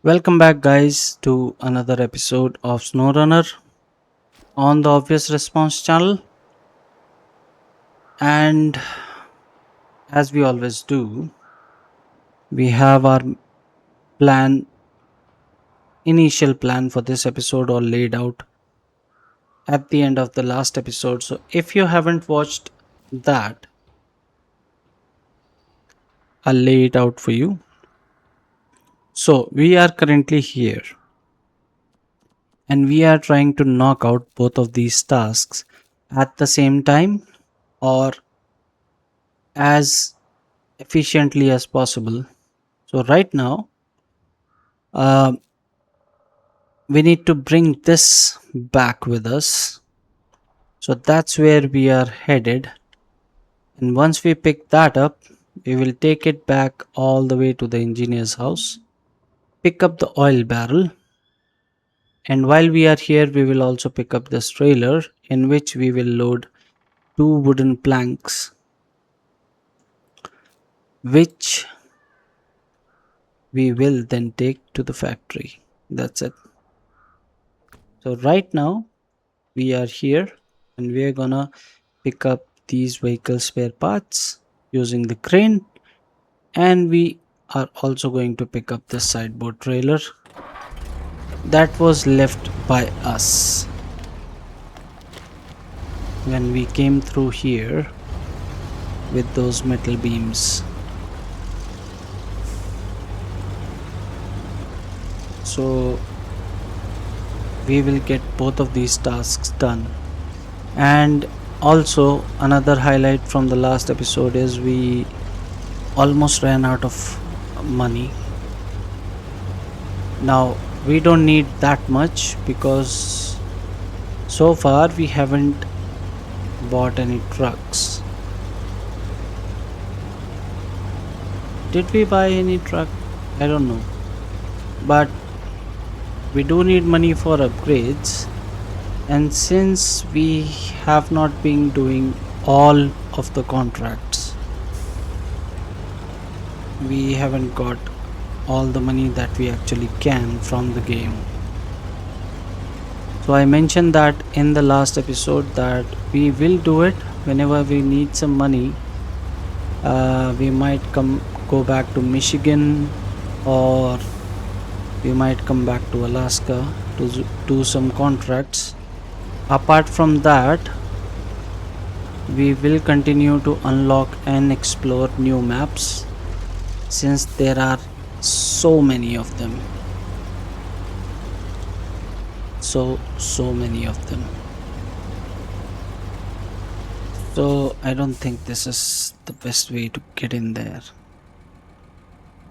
Welcome back, guys, to another episode of Snowrunner on the Obvious Response channel. And as we always do, we have our plan, initial plan for this episode, all laid out at the end of the last episode. So if you haven't watched that, I'll lay it out for you. So we are currently here and we are trying to knock out both of these tasks at the same time or as efficiently as possible. So right now, uh, we need to bring this back with us. So that's where we are headed. And once we pick that up, we will take it back all the way to the engineer's house, pick up the oil barrel. And while we are here, we will also pick up this trailer in which we will load two wooden planks, which we will then take to the factory. That's it. So right now, we are here and we are gonna pick up these vehicle spare parts using the crane, and we are also going to pick up the sideboard trailer that was left by us when we came through here with those metal beams. So we will get both of these tasks done. And also another highlight from the last episode is we almost ran out of money. Now we don't need that much because so far we haven't bought any trucks. Did we buy any truck? I don't know. But we do need money for upgrades, and since we have not been doing all of the contracts, we haven't got all the money that we actually can from the game. So I mentioned that in the last episode that we will do it whenever we need some money. We might go back to Michigan, or we might come back to Alaska to do some contracts. Apart from that, we will continue to unlock and explore new maps since there are so many of them. So many of them. So I don't think this is the best way to get in there.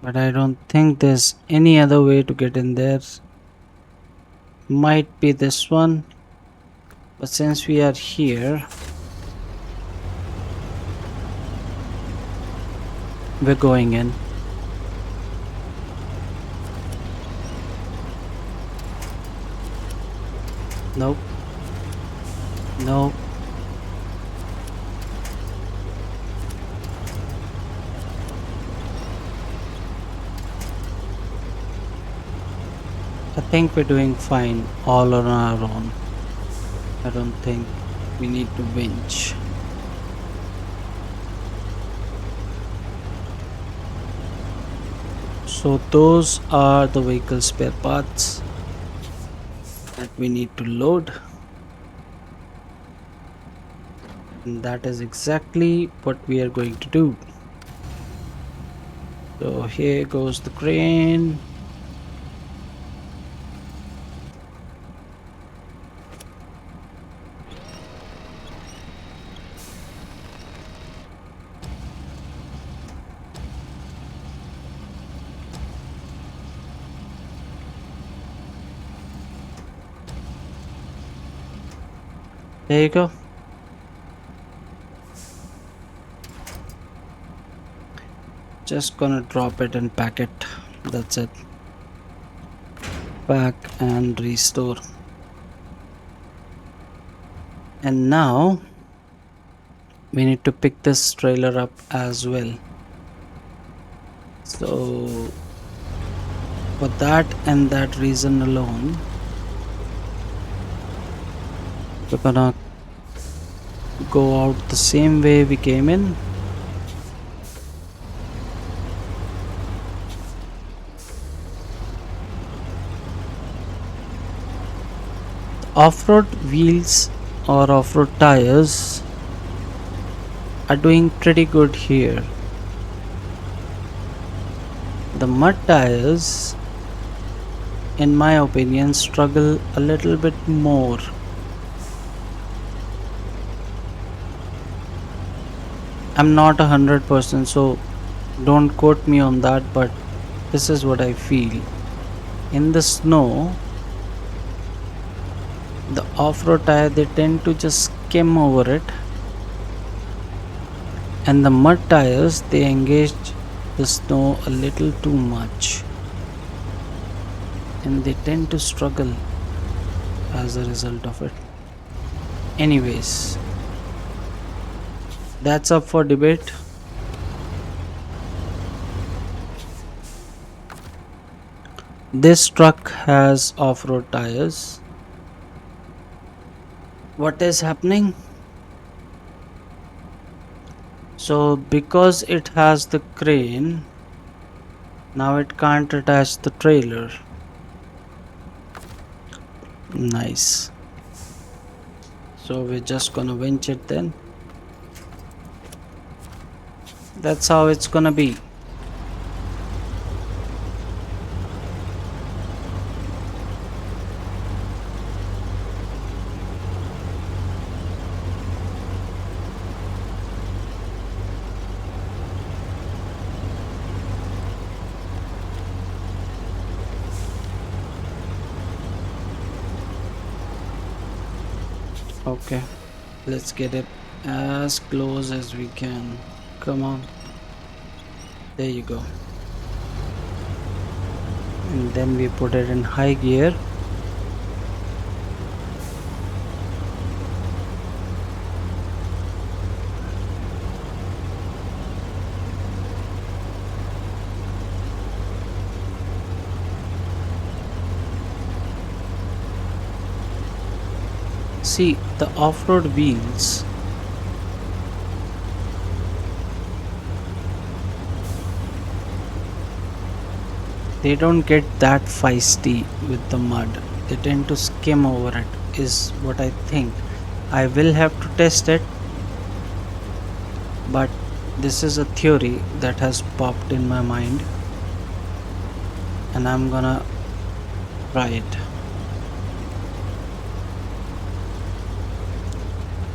But I don't think there's any other way to get in there. Might be this one. But since we are here, we're going in. Nope. No. I think we're doing fine all on our own. I don't think we need to winch. So those are the vehicle spare parts that we need to load. And that is exactly what we are going to do. So here goes the crane. There you go. Just gonna drop it and pack it. That's it. Pack and restore. And now we need to pick this trailer up as well. So For that and that reason alone, we're gonna go out the same way we came in. Off-road wheels or off-road tires are doing pretty good here. The mud tires, in my opinion, struggle a little bit more. I'm not 100%, so don't quote me on that, but this is what I feel. In the snow, the off-road tire, they tend to just skim over it, and the mud tires, they engage the snow a little too much, and they tend to struggle as a result of it. Anyways, that's up for debate. This truck has off-road tires. What is happening? So because it has the crane, now it can't attach the trailer. Nice. So we're just gonna winch it then. That's how it's gonna be. Okay, let's get it as close as we can. Come on. There you go. And then we put it in high gear. See, the off-road wheels, they don't get that feisty with the mud. They tend to skim over it, is what I think. I will have to test it, but this is a theory that has popped in my mind, and I'm gonna try it.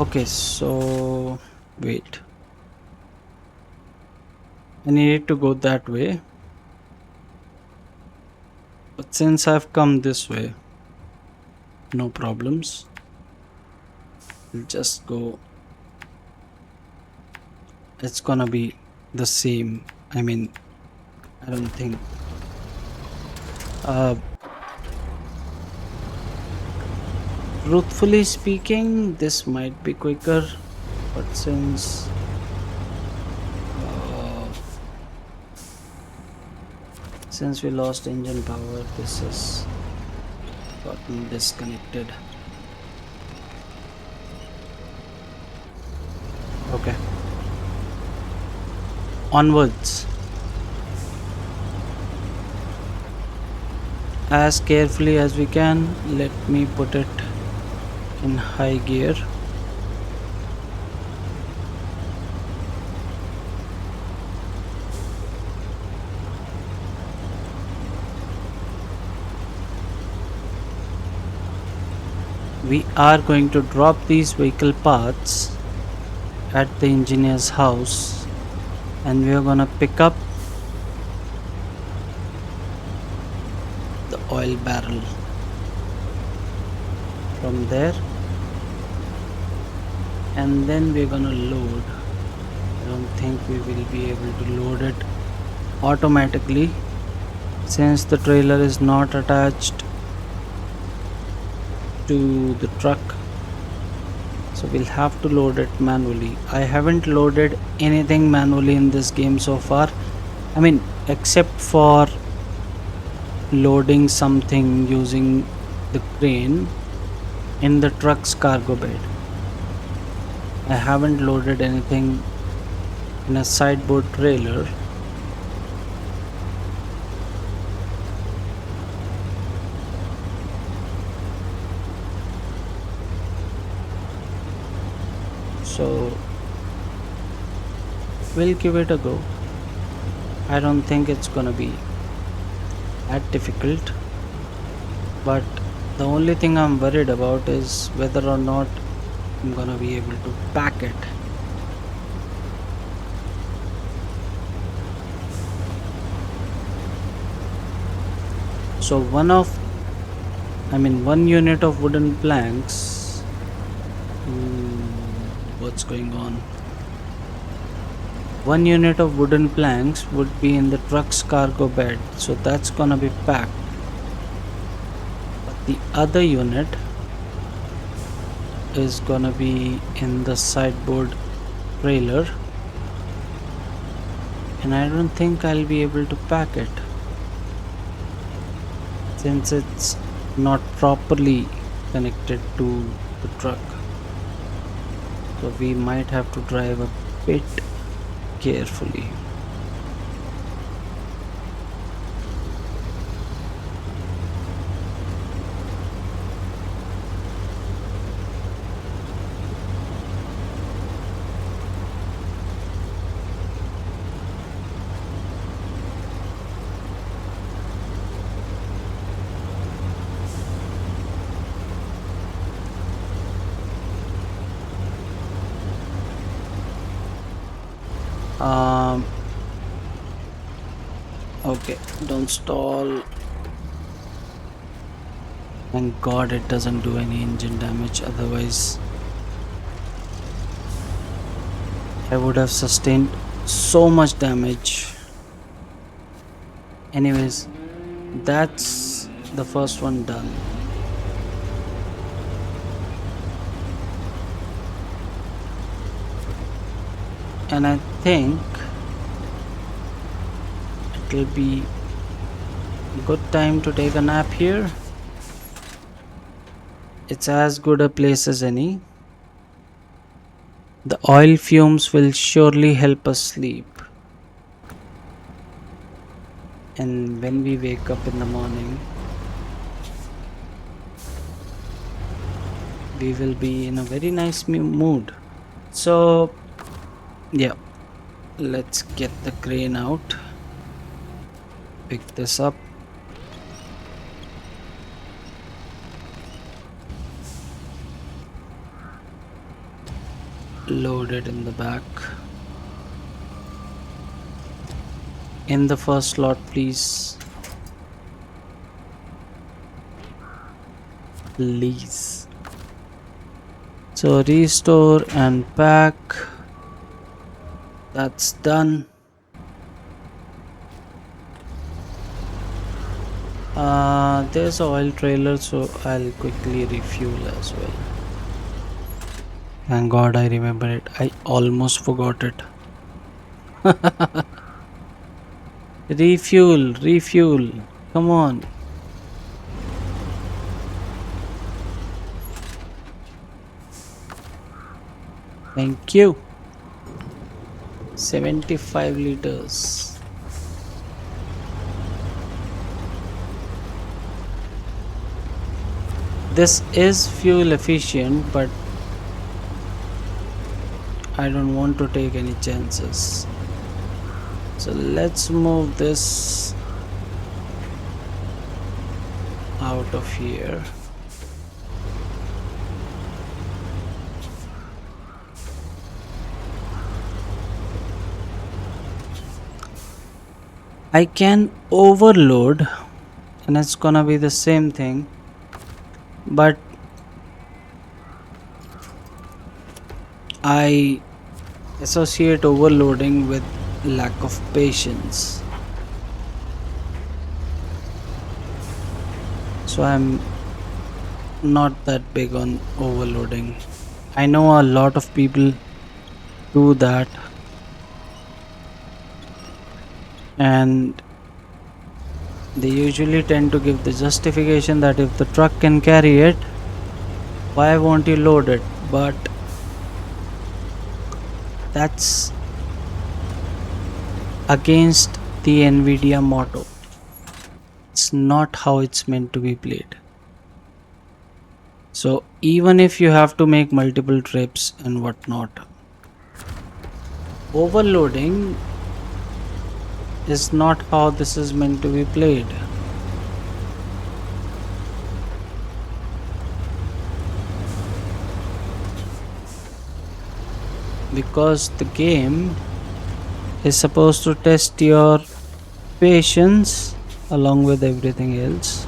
Okay, so wait. I needed to go that way, but since I've come this way, no problems. We'll just go. It's gonna be the same. I mean, I don't think. Uh, Truthfully speaking, this might be quicker, but since we lost engine power, this has gotten disconnected. Okay, onwards. As carefully as we can. Let me put it in high gear. We are going to drop these vehicle parts at the engineer's house, and we are gonna pick up the oil barrel from there, and then we're gonna load. I don't think we will be able to load it automatically since the trailer is not attached to the truck, so we'll have to load it manually. I haven't loaded anything manually in this game so far. I mean, except for loading something using the crane in the truck's cargo bed. I haven't loaded anything in a sideboard trailer. So we'll give it a go. I don't think it's gonna be that difficult, but the only thing I'm worried about is whether or not I'm gonna be able to pack it. So one unit of wooden planks. What's going on? One unit of wooden planks would be in the truck's cargo bed, so that's gonna be packed. But the other unit is gonna be in the sideboard trailer, and I don't think I'll be able to pack it since it's not properly connected to the truck. So we might have to drive a bit carefully. Okay, don't stall. Thank God it doesn't do any engine damage, otherwise I would have sustained so much damage. Anyways, that's the first one done. And I think it'll be a good time to take a nap here. It's as good a place as any. The oil fumes will surely help us sleep. And when we wake up in the morning, we will be in a very nice mood. So, yeah, let's get the crane out. Pick this up. Load it in the back. In the first slot, please. Please. So restore and pack. That's done. There's an oil trailer, so I'll quickly refuel as well. Thank God I remember it. I almost forgot it. Refuel. Come on. Thank you. 75 liters. This is fuel efficient, but I don't want to take any chances. So let's move this out of here. I can overload and it's gonna be the same thing, but I associate overloading with lack of patience. So I'm not that big on overloading. I know a lot of people do that, and They usually tend to give the justification that if the truck can carry it, why won't you load it? But that's against the Nvidia motto. It's not how it's meant to be played. So even if you have to make multiple trips and whatnot, overloading is not how this is meant to be played. Because the game is supposed to test your patience along with everything else.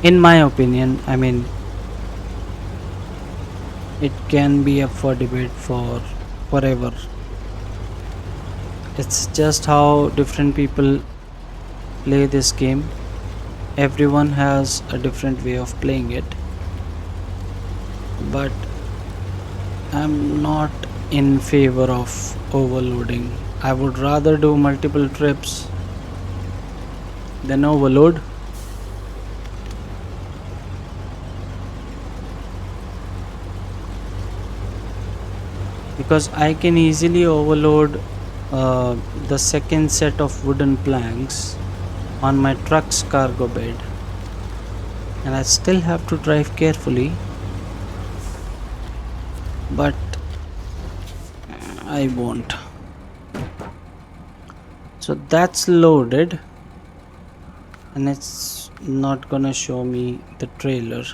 In my opinion, I mean, it can be up for debate for forever. It's just how different people play this game. Everyone has a different way of playing it. But I'm not in favor of overloading. I would rather do multiple trips than overload. Because I can easily overload the second set of wooden planks on my truck's cargo bed, and I still have to drive carefully, but I won't. So that's loaded, and it's not gonna show me the trailer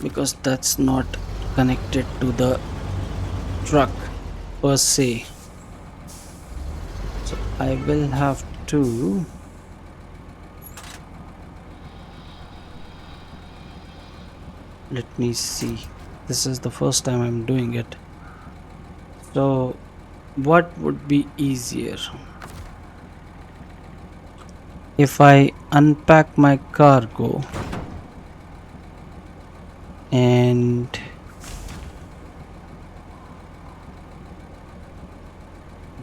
because that's not connected to the truck per se. So I will have to let me see. This is the first time I'm doing it. So what would be easier? If I unpack my cargo and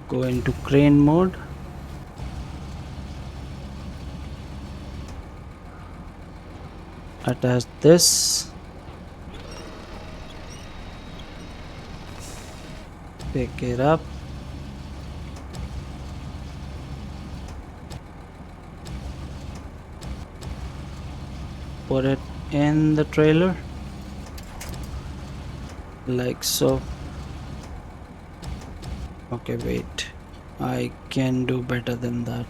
go into crane mode, attach this, pick it up, put it in the trailer like so. Okay, wait, I can do better than that.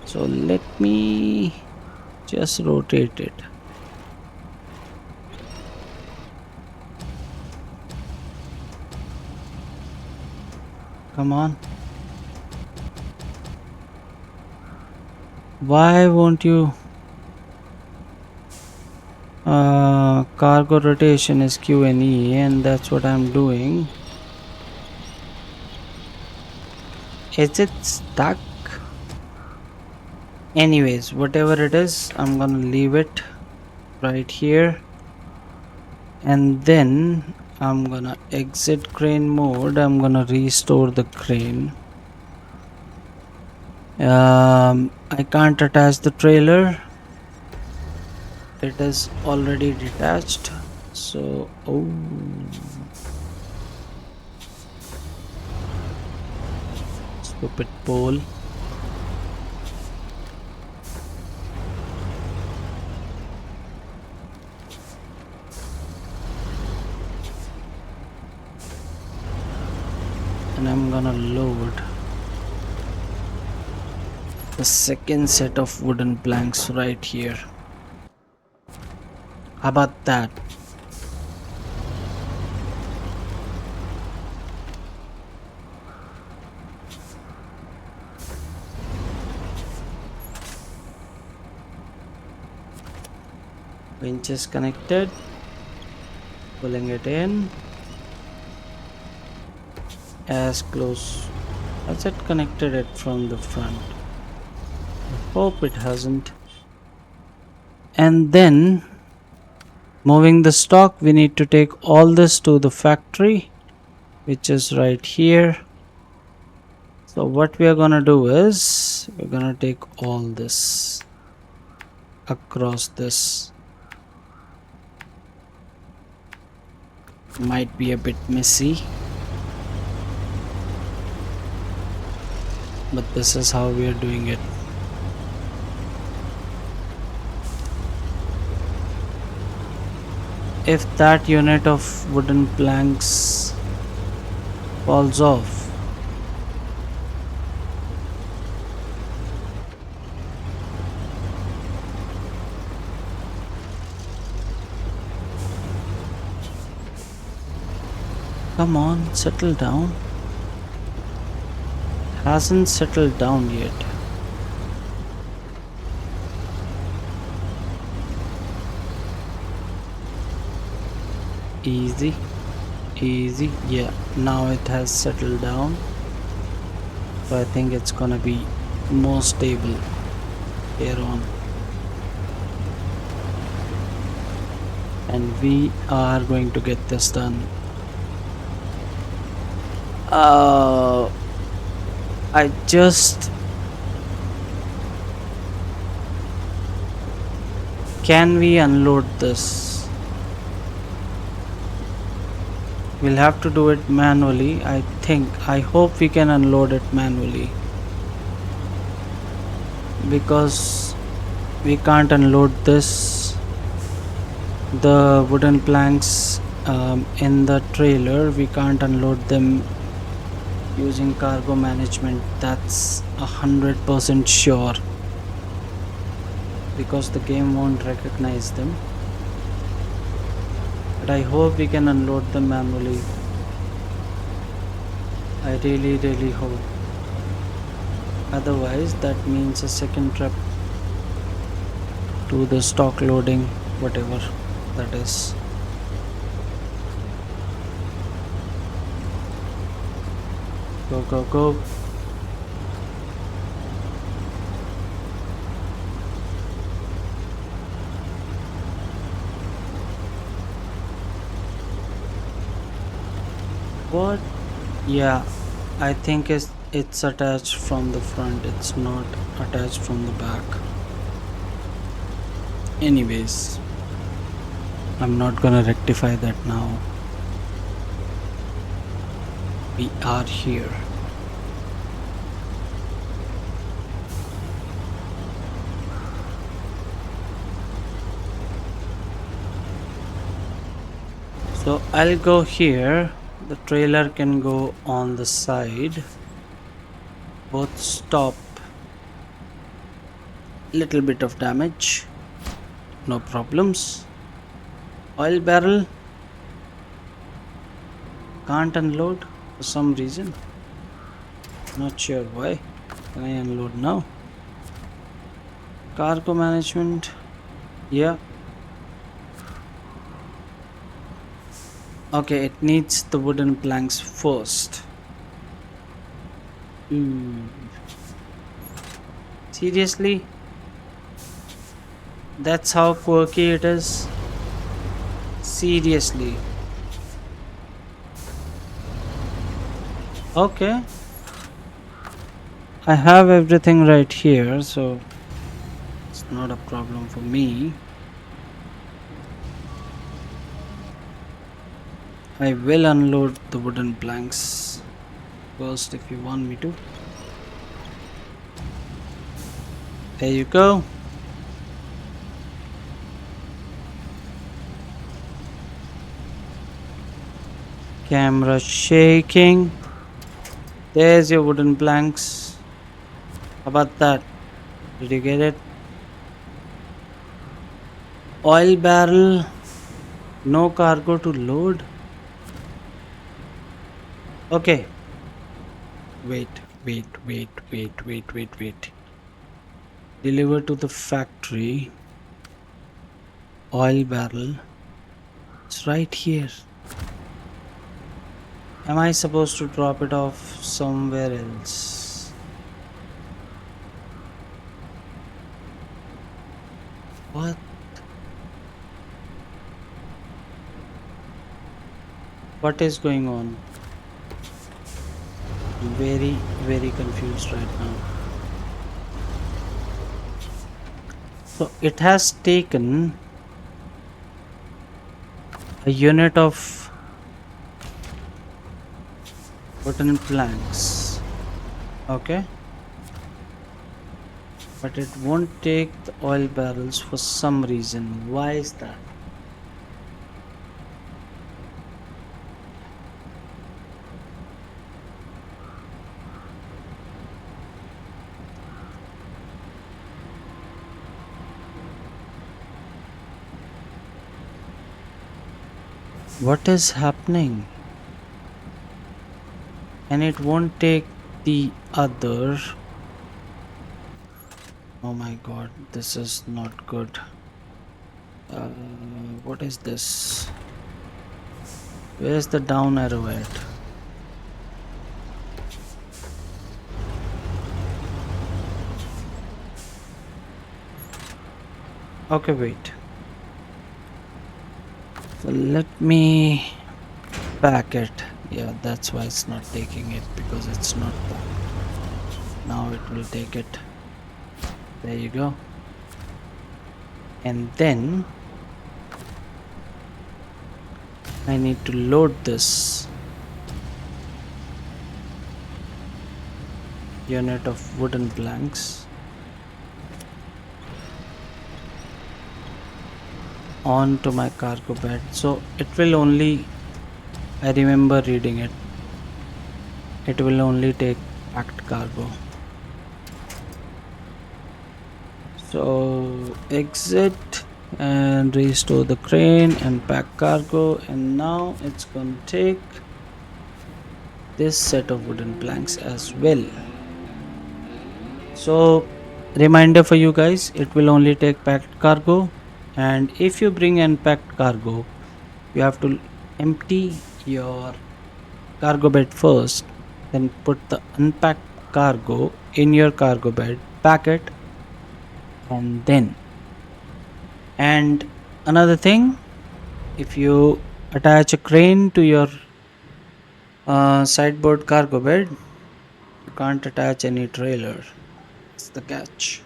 So let me just rotate it. Come on. Why won't you? Cargo rotation is Q and E, and that's what I'm doing. Is it stuck? Anyways, whatever it is, I'm gonna leave it right here, and then I'm gonna exit crane mode. I'm gonna restore the crane. I can't attach the trailer, it is already detached. So stupid pole. And I'm gonna load the second set of wooden planks right here. How about that? Winch is connected, pulling it in as close as it connected it from the front. I hope it hasn't. And then moving the stock, we need to take all this to the factory which is right here. So what we are gonna do is we're gonna take all this across this. Might be a bit messy, but this is how we are doing it. If that unit of wooden planks falls off, come on, settle down. Hasn't settled down yet. Easy, easy. Yeah, now it has settled down. So I think it's gonna be more stable here on. And we are going to get this done. Uh, I just can we unload this? We'll have to do it manually. I hope we can unload it manually because we can't unload this. The wooden planks in the trailer, we can't unload them using cargo management. That's 100% sure because the game won't recognize them. But I hope we can unload them manually. I really hope. Otherwise, that means a second trip to the stock loading, whatever that is. Go, go, go. What? Yeah, I think it's attached from the front. It's not attached from the back. Anyways, I'm not gonna rectify that now. We are here. So I'll go here. The trailer can go on the side. Both stop. Little bit of damage. No problems. Oil barrel can't unload for some reason. Not sure why. Can I unload now? Cargo management. Yeah. Okay, it needs the wooden planks first. Seriously? That's how quirky it is? Seriously. Okay. I have everything right here, so it's not a problem for me. I will unload the wooden planks first if you want me to. There you go. Camera shaking. There's your wooden planks. How about that? Did you get it? Oil barrel. No cargo to load. Okay. Wait. Deliver to the factory. Oil barrel. It's right here. Am I supposed to drop it off somewhere else? What? What is going on? very, very confused right now. So it has taken a unit of wooden planks. Okay. But it won't take the oil barrels for some reason. Why is that? What is happening? And it won't take the other. Oh my god, this is not good. Uh, what is this? Where's the down arrow at? Okay, wait. So let me pack it. Yeah, that's why it's not taking it, because it's not packed. Now it will take it. There you go. And then I need to load this unit of wooden planks onto my cargo bed. So it will only, I remember reading it, it will only take packed cargo. So exit and restore the crane and pack cargo, and now it's going to take this set of wooden planks as well. So reminder for you guys, it will only take packed cargo, and if you bring unpacked cargo, you have to empty your cargo bed first, then put the unpacked cargo in your cargo bed, pack it, and then. And another thing, if you attach a crane to your sideboard cargo bed, you can't attach any trailer. That's the catch.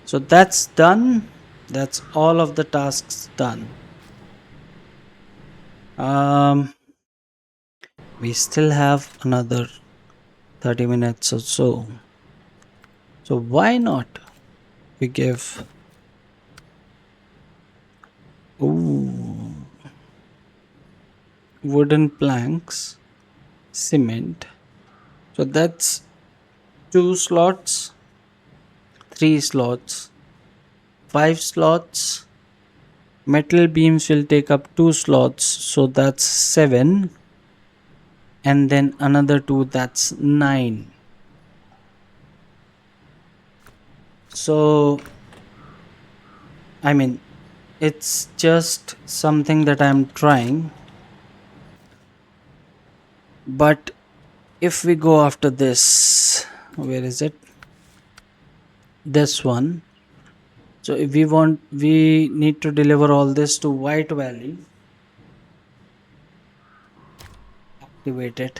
So that's done. That's all of the tasks done. Um, we still have another 30 minutes or so. So why not we give, ooh, wooden planks, cement. So that's 2 slots, 3 slots, 5 slots. Metal beams will take up 2 slots, so that's 7. And then another 2, that's 9. So, I mean, it's just something that I'm trying. But if we go after this, where is it? This one. So if we need to deliver all this to White Valley. Activate it.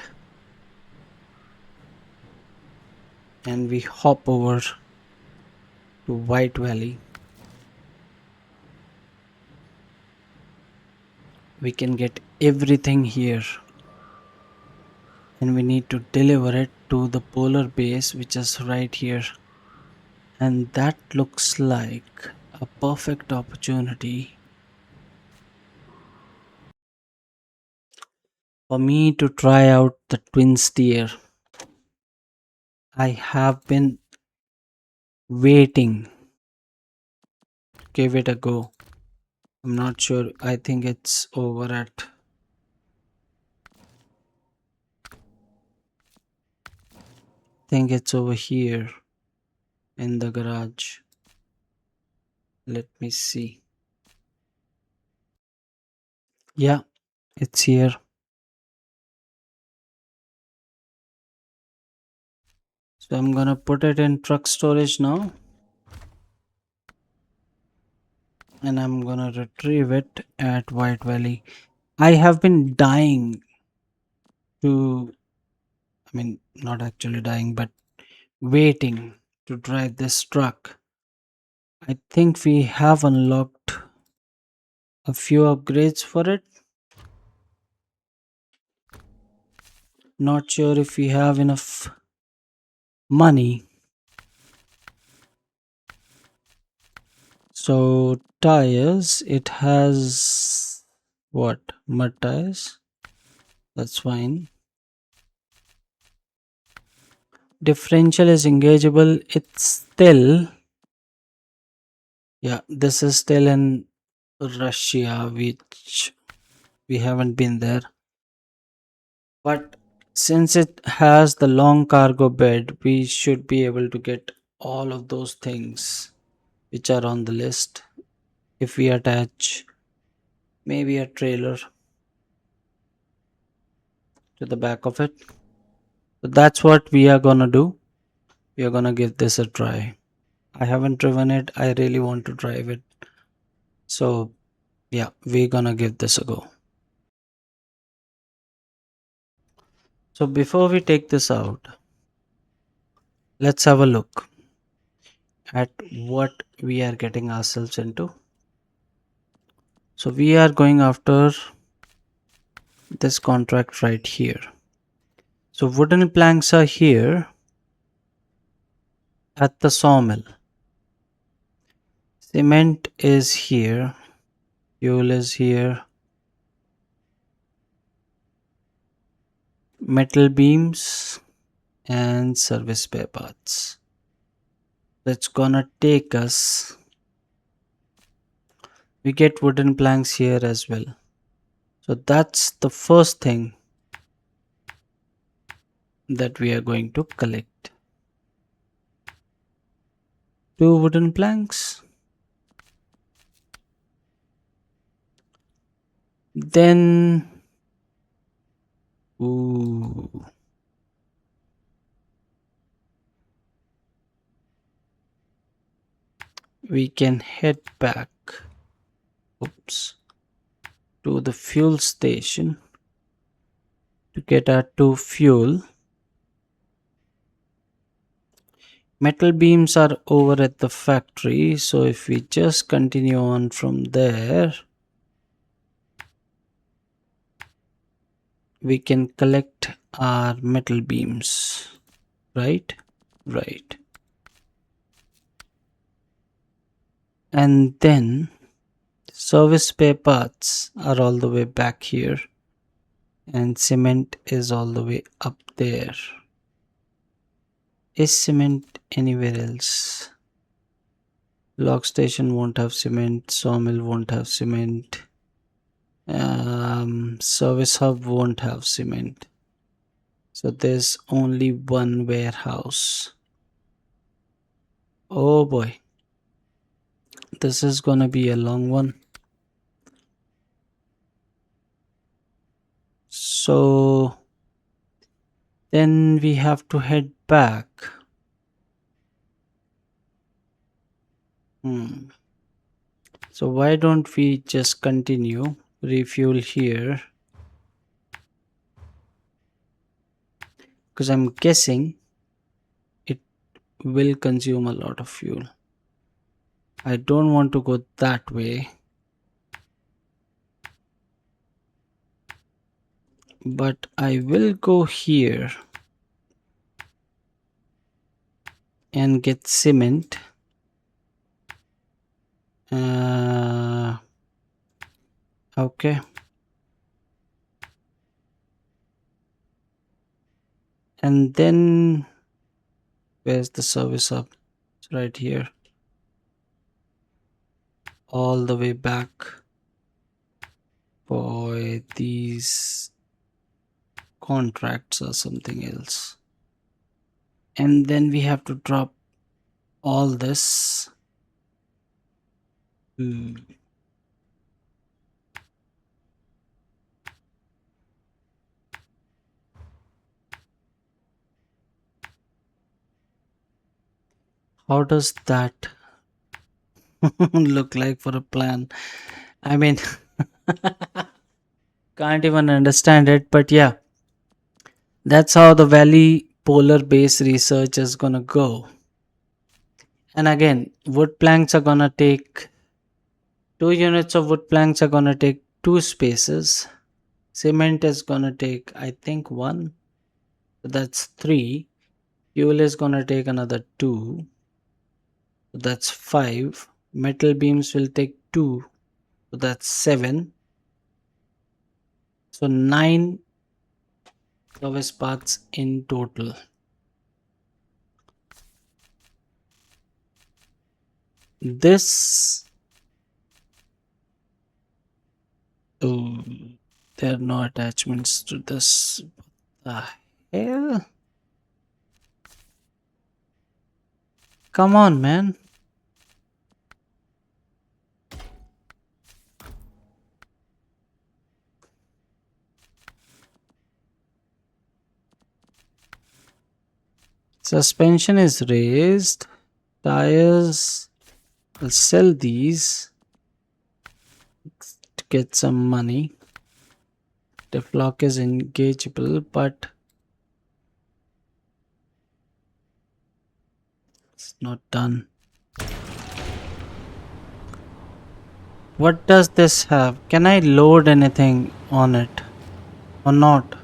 And we hop over to White Valley. We can get everything here. And we need to deliver it to the polar base, which is right here. And that looks like a perfect opportunity for me to try out the twin steer. I have been waiting to give it a go. I'm not sure. I think it's over at. Think it's over here in the garage. Let me see. Yeah, it's here. So I'm gonna put it in truck storage now. And I'm gonna retrieve it at White Valley. I have been dying to I mean, not actually dying, but waiting to drive this truck. I think we have unlocked a few upgrades for it. Not sure if we have enough money. So, tires, it has what? Mud tires? That's fine. Differential is engageable. It's still, yeah, this is still in Russia, which we haven't been there. But since it has the long cargo bed, we should be able to get all of those things which are on the list if we attach maybe a trailer to the back of it. So that's what we are gonna do. We are gonna give this a try. I haven't driven it. I really want to drive it. So yeah, we're gonna give this a go. So before we take this out, let's have a look at what we are getting ourselves into. So we are going after this contract right here. So wooden planks are here at the sawmill. Cement is here. Fuel is here. Metal beams and service spare parts. That's gonna take us. We get wooden planks here as well. So that's the first thing that we are going to collect. Two wooden planks. Then, ooh, we can head back. Oops, to the fuel station to get our two fuel. Metal beams are over at the factory, so if we just continue on from there, we can collect our metal beams, right? Right. And then service spare parts are all the way back here, and cement is all the way up there. Is cement anywhere else? Log station won't have cement, sawmill won't have cement, service hub won't have cement. So there's only one warehouse. Oh boy, this is gonna be a long one. So then we have to head back. So why don't we just continue, refuel here? Because I'm guessing it will consume a lot of fuel. I don't want to go that way, but I will go here and get cement. Okay. And then where's the service hub? It's right here. All the way back. Boy, these contracts or something else. And then we have to drop all this. How does that look like for a plan? I mean, can't even understand it, but yeah, That's how the valley polar base research is gonna go. And again, wood planks are gonna take 2 units of wood planks are gonna take 2 spaces. Cement is gonna take, I think, one. So that's three. Fuel is gonna take another two. So that's five. Metal beams will take two. So that's seven. So nine service paths in total. This, oh, there are no attachments to this. What the hell? Come on, man. Suspension is raised. Tires. I'll sell these to get some money. Deflock is engageable, but it's not done. What does this have? Can I load anything on it or not?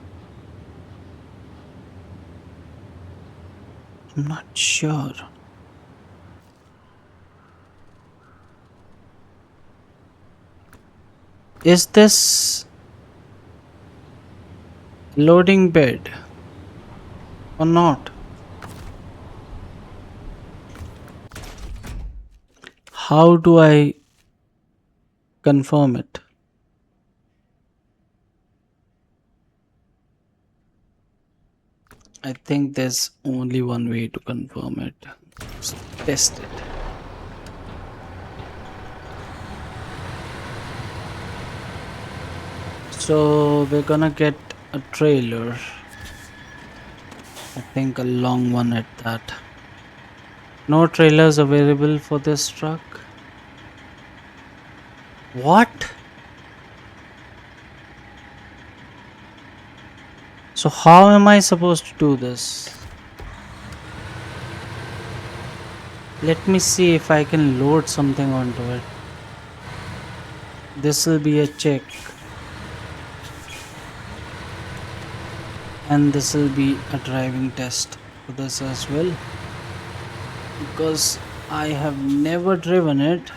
I'm not sure. Is this loading bed or not? How do I confirm it? I think there's only one way to confirm it. Let's test it. So we're gonna get a trailer. I think a long one at that. No trailers available for this truck. What? So how am I supposed to do this? Let me see if I can load something onto it. This will be a check. And this will be a driving test for this as well. Because I have never driven it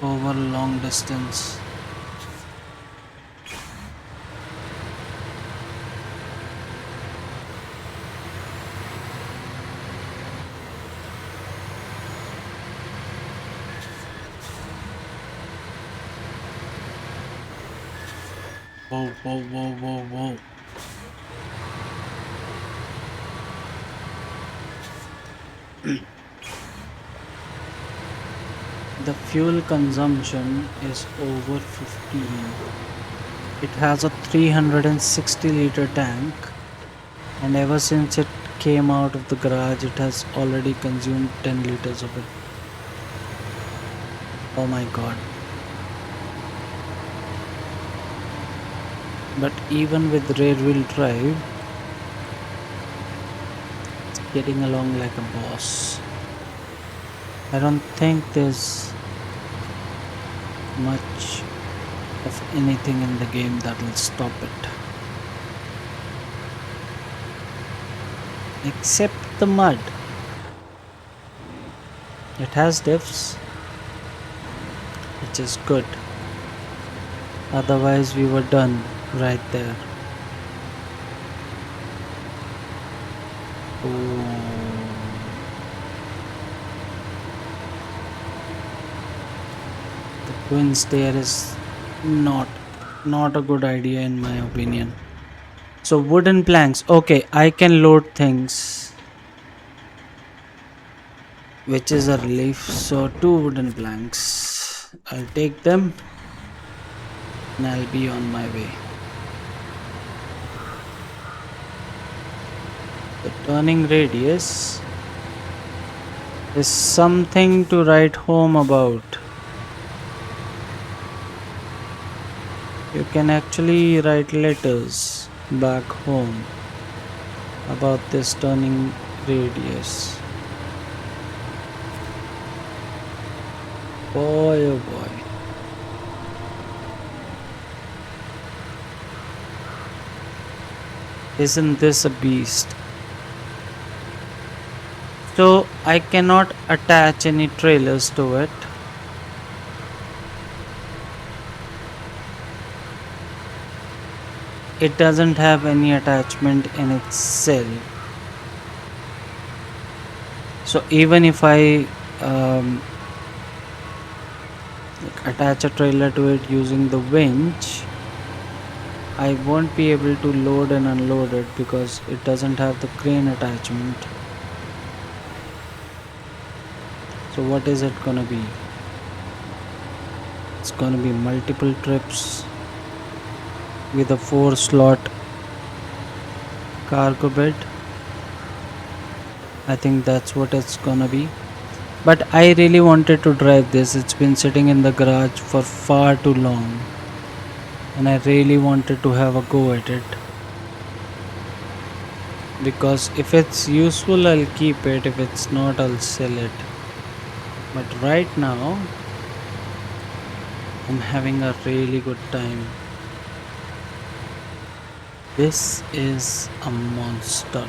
over long distance. Whoa, whoa, whoa, whoa, whoa. The fuel consumption is over 15. It has a 360-liter tank, and ever since it came out of the garage, it has already consumed 10 liters of it. Oh my god. But even with rear wheel drive, it's getting along like a boss. I don't think there's much of anything in the game that will stop it. Except the mud. It has diffs, which is good. Otherwise we were done right there. Oh. The twin stair is not a good idea in my opinion. So wooden planks. Okay, I can load things, which is a relief. So 2 wooden planks. I'll take them and I'll be on my way. The turning radius is something to write home about. You can actually write letters back home. about this turning radius. Boy, oh boy. Isn't this a beast? So I cannot attach any trailers to it. It doesn't have any attachment in itself. So even if I like attach a trailer to it using the winch, I won't be able to load and unload it because it doesn't have the crane attachment. So what is it gonna be? It's gonna be multiple trips with a 4 slot cargo bed. I think that's what it's gonna be. But I really wanted to drive this. It's been sitting in the garage for far too long. And I really wanted to have a go at it. Because if it's useful, I'll keep it. If it's not, I'll sell it. But right now, I'm having a really good time. This is a monster.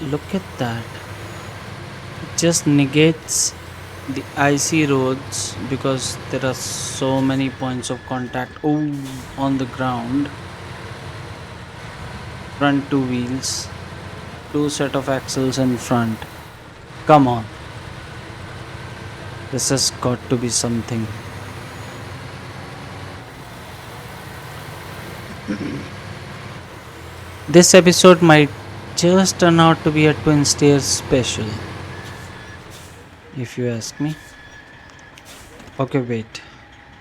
Look at that. It just negates the icy roads because there are so many points of contact. Oh, on the ground. Front two wheels, two set of axles in front. Come on. This has got to be something. This episode might just turn out to be a twin stairs special, if you ask me. Okay, wait.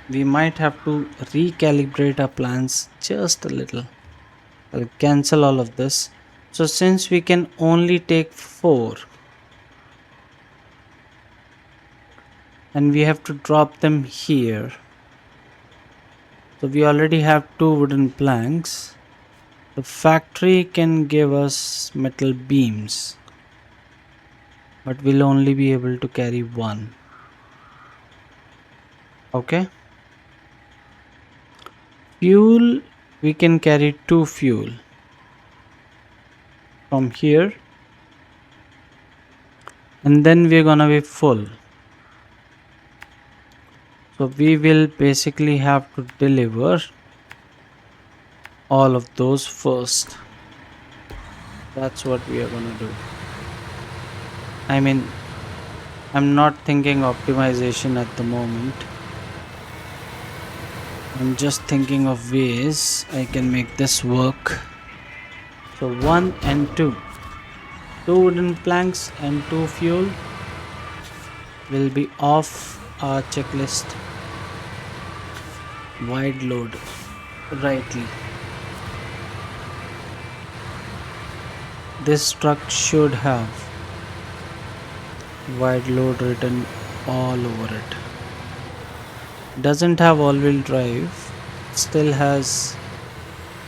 We might have to recalibrate our plans just a little. I'll cancel all of this. So, since we can only take 4 and we have to drop them here, so we already have 2 wooden planks. The factory can give us metal beams, but we'll only be able to carry 1. Okay. Fuel, we can carry 2 fuel from here, and then we're gonna be full. So we will basically have to deliver all of those first. That's what we are gonna do. I mean, I'm not thinking optimization at the moment. I'm just thinking of ways I can make this work. So 1 and 2. 2 wooden planks and 2 fuel will be off our checklist. Wide load. Rightly. This truck should have wide load written all over it. Doesn't have all-wheel drive. Still has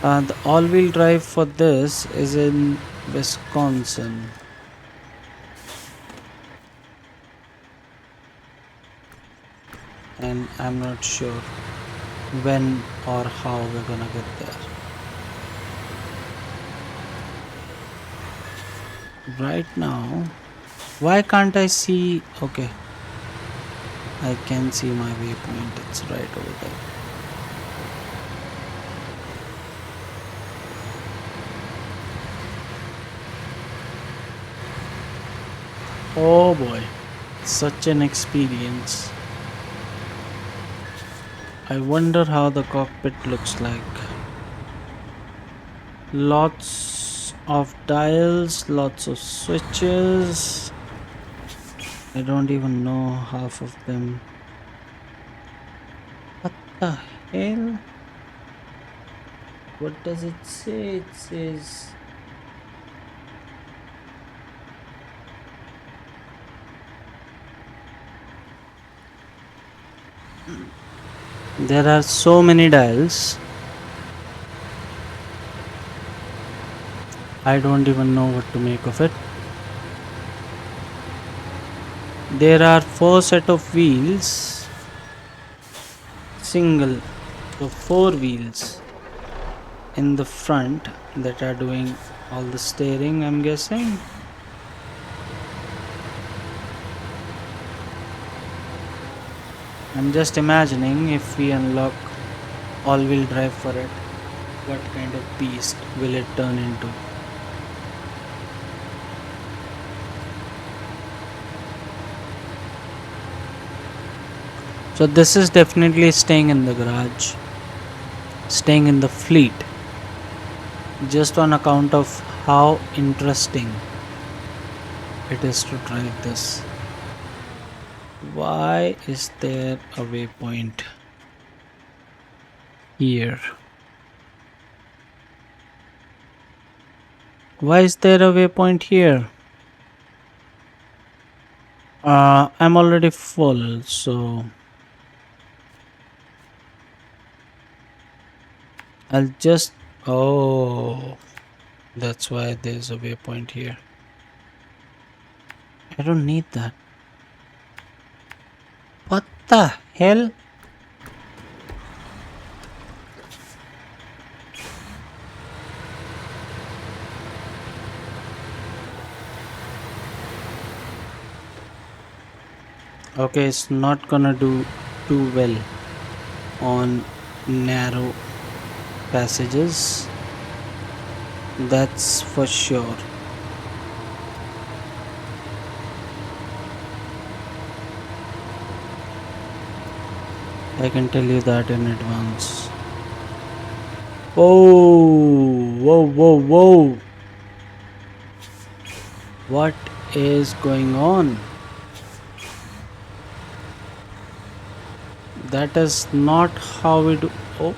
the all-wheel drive for this is in Wisconsin. And I'm not sure when or how we're gonna get there. Right now, why can't I see? Okay, I can see my waypoint. It's right over there. Oh boy, such an experience. I wonder how the cockpit looks like. Lots of dials, lots of switches. I don't even know half of them. What the hell? What does it say? It says there are so many dials. I don't even know what to make of it. There are 4 set of wheels, single, so 4 wheels in the front that are doing all the steering, I'm guessing. I'm just imagining if we unlock all-wheel drive for it, what kind of beast will it turn into? So this is definitely staying in the garage, staying in the fleet, just on account of how interesting it is to drive this. Why is there a waypoint here? Why is there a waypoint here? I'm already full, so I'll just. Oh, that's why there's a waypoint here. I don't need that. What the hell? Okay, it's not gonna do too well on narrow passages. That's for sure. I can tell you that in advance. Whoa, whoa, whoa, whoa. What is going on? That is not how we do. Oh,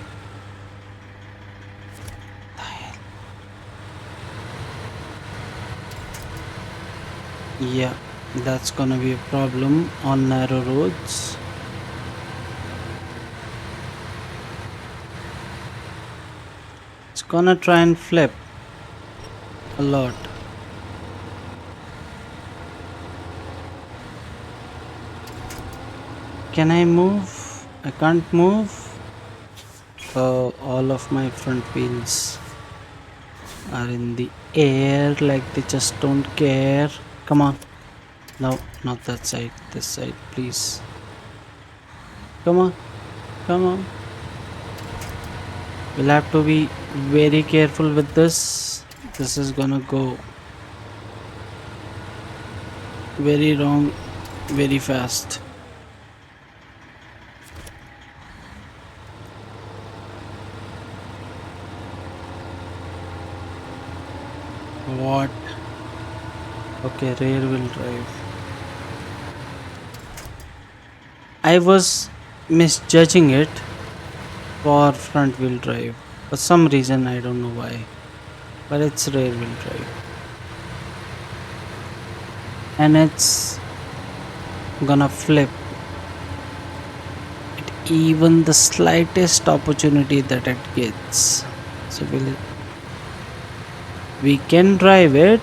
yeah, that's gonna be a problem on narrow roads. It's gonna try and flip a lot. Can I move? I can't move. Oh, all of my front wheels are in the air like they just don't care. Come on. No, not that side. This side, please. Come on. Come on. We'll have to be very careful with this. This is gonna go very wrong very fast. What? Okay, rear wheel drive. I was misjudging it for front wheel drive. For some reason, I don't know why. But it's rear wheel drive. And it's gonna flip at even the slightest opportunity that it gets. So we can drive it,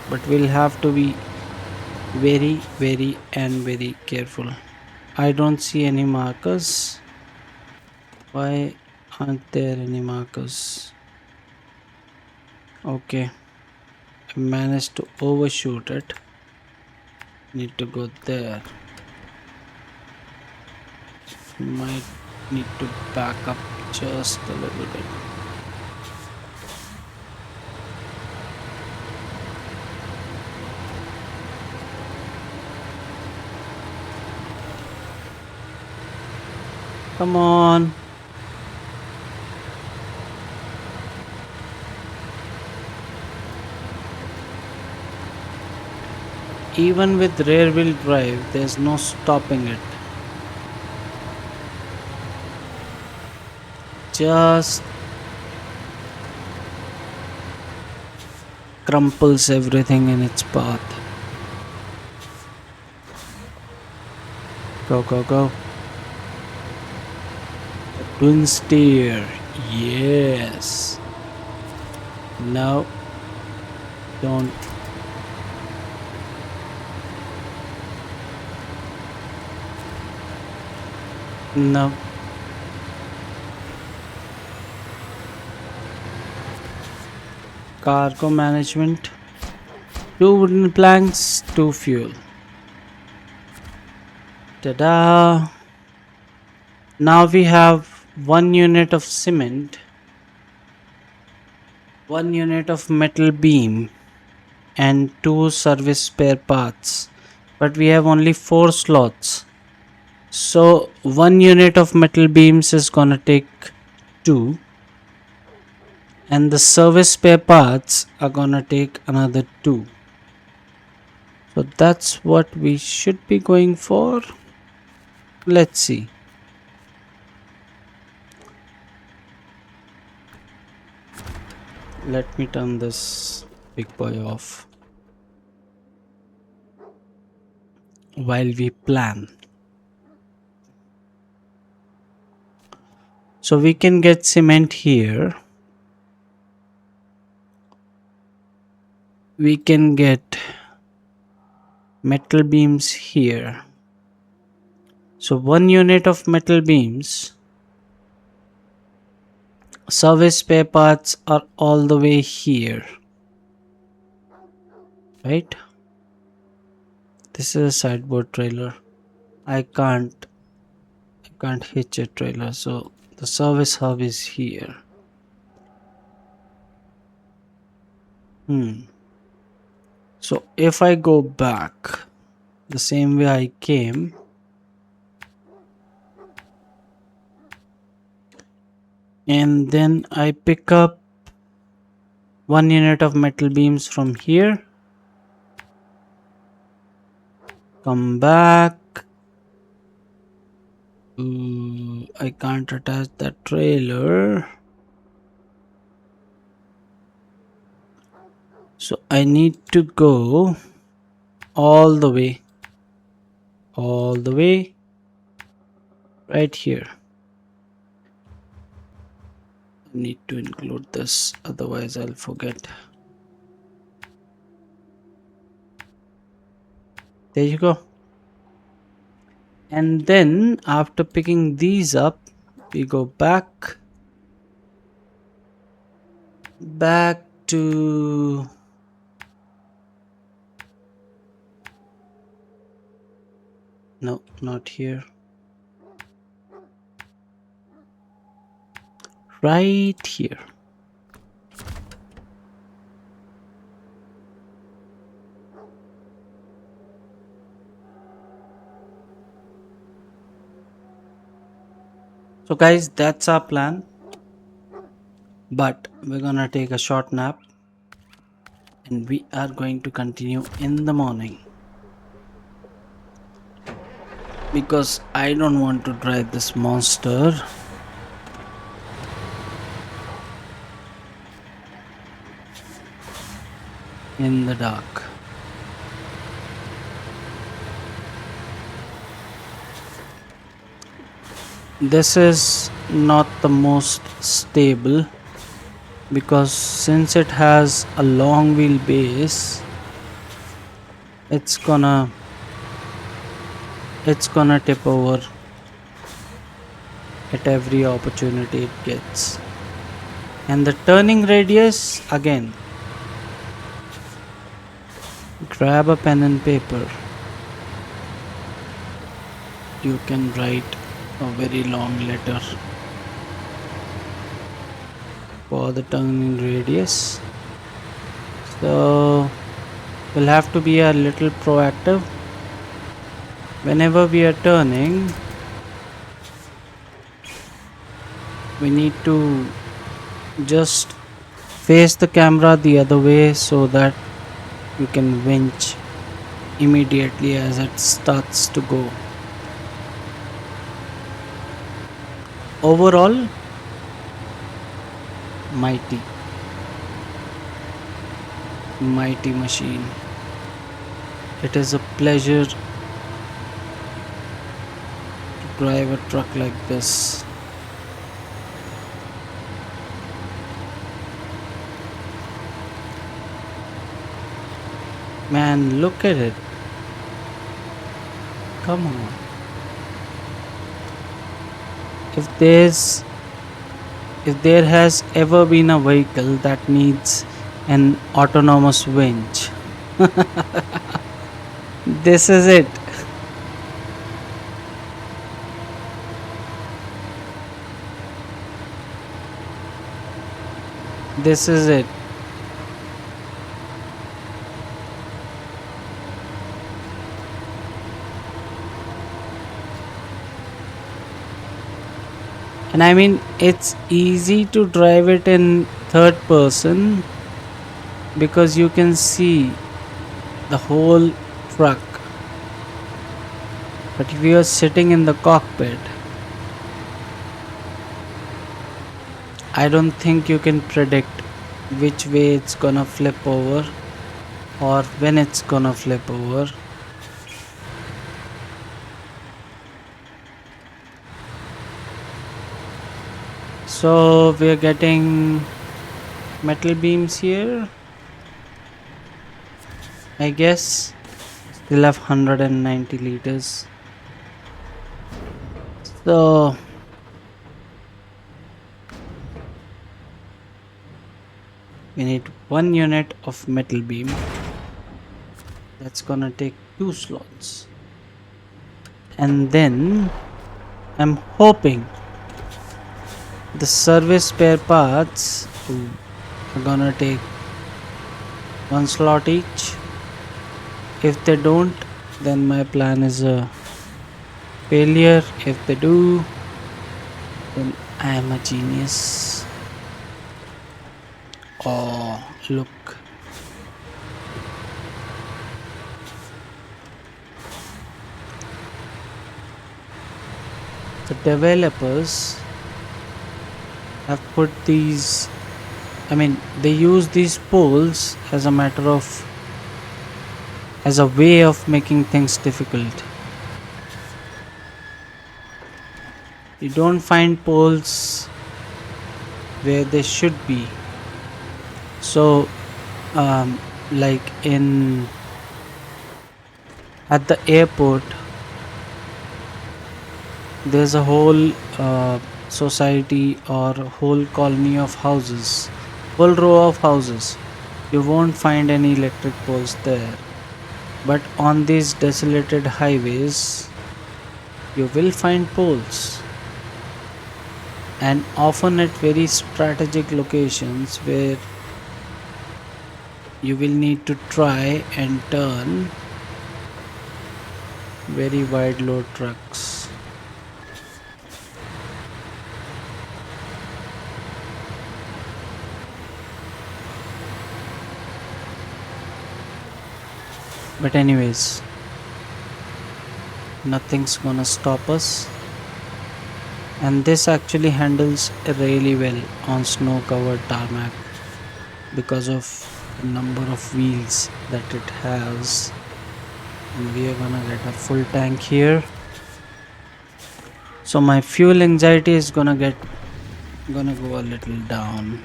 but we'll have to be very, very and very careful. I don't see any markers. Why aren't there any markers? Okay, I managed to overshoot it. Need to go there. Might need to back up just a little bit. Come on. Even with rear wheel drive, there's no stopping it. Just crumples everything in its path. Go, go, go. Twin steer. Yes. No, don't. No. Cargo management. 2 wooden planks, 2 fuel. Ta-da! Now we have 1 unit of cement, 1 unit of metal beam, and 2 service spare parts. But we have only 4 slots. So 1 unit of metal beams is gonna take 2, and the service spare parts are gonna take another 2. So that's what we should be going for. Let's see. Let me turn this big boy off while we plan. So we can get cement here. We can get metal beams here. So 1 unit of metal beams. Service spare parts are all the way here. Right? This is a sideboard trailer. I can't hitch a trailer, so the service hub is here. So if I go back the same way I came, and then I pick up 1 unit of metal beams from here, come back. I can't attach that trailer, so I need to go all the way right here. I need to include this, otherwise I'll forget. There you go. And then after picking these up, we go back to no, not here, right here. So guys, that's our plan, but we're gonna take a short nap and we are going to continue in the morning, because I don't want to drive this monster in the dark. This is not the most stable, because since it has a long wheelbase, it's gonna tip over at every opportunity it gets. And the turning radius, again, grab a pen and paper. You can write a very long letter for the turning radius. So we'll have to be a little proactive. Whenever we are turning, we need to just face the camera the other way so that you can winch immediately as it starts to go. Overall, mighty machine. It is a pleasure to drive a truck like this. Man, look at it. Come on. If there's if there has ever been a vehicle that needs an autonomous winch, this is it. This is it. And I mean, it's easy to drive it in third person because you can see the whole truck. But if you are sitting in the cockpit, I don't think you can predict which way it's gonna flip over or when it's gonna flip over. So we're getting metal beams here, I guess. Still have 190 liters. So we need one unit of metal beam. That's gonna take 2 slots. And then I'm hoping the service spare parts are gonna take 1 slot each. If they don't, then my plan is a failure. If they do, then I am a genius. Oh, look. The developers have put these, I mean, they use these poles as a matter of, as a way of making things difficult. You don't find poles where they should be. So, like in at the airport, there's a whole society or a whole colony of houses, whole row of houses. You won't find any electric poles there. But on these desolated highways, you will find poles. And often at very strategic locations where you will need to try and turn very wide load trucks. But anyways, nothing's gonna stop us. And this actually handles really well on snow covered tarmac because of the number of wheels that it has. And we are gonna get a full tank here. So my fuel anxiety is gonna go a little down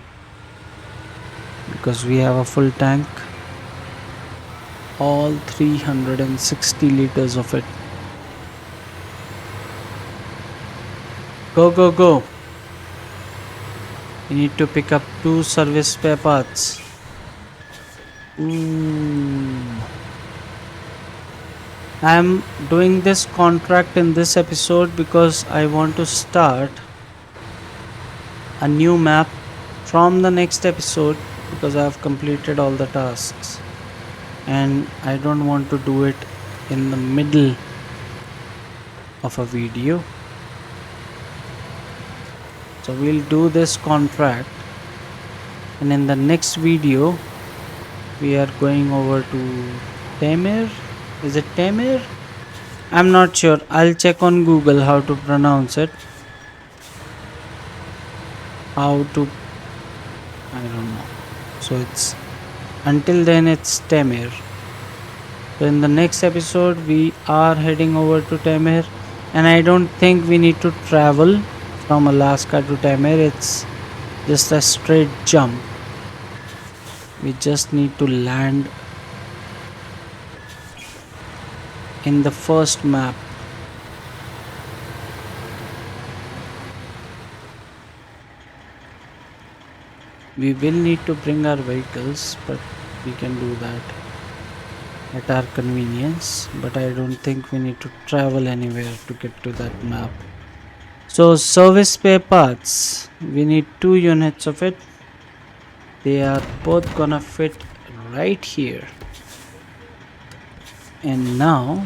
because we have a full tank, all 360 liters of it. Go, go, go. You need to pick up 2 service spare parts. I'm doing this contract in this episode because I want to start a new map from the next episode because I have completed all the tasks and I don't want to do it in the middle of a video. So we'll do this contract, and in the next video we are going over to Tamir. Is it Tamir? I'm not sure. I'll check on Google how to pronounce it. I don't know. So it's, until then it's Tamir. So in the next episode we are heading over to Tamir, and I don't think we need to travel from Alaska to Tamir. It's just a straight jump. We just need to land in the first map. We will need to bring our vehicles, but we can do that at our convenience. But I don't think we need to travel anywhere to get to that map. So service spare parts, we need 2 units of it. They are both gonna fit right here. And now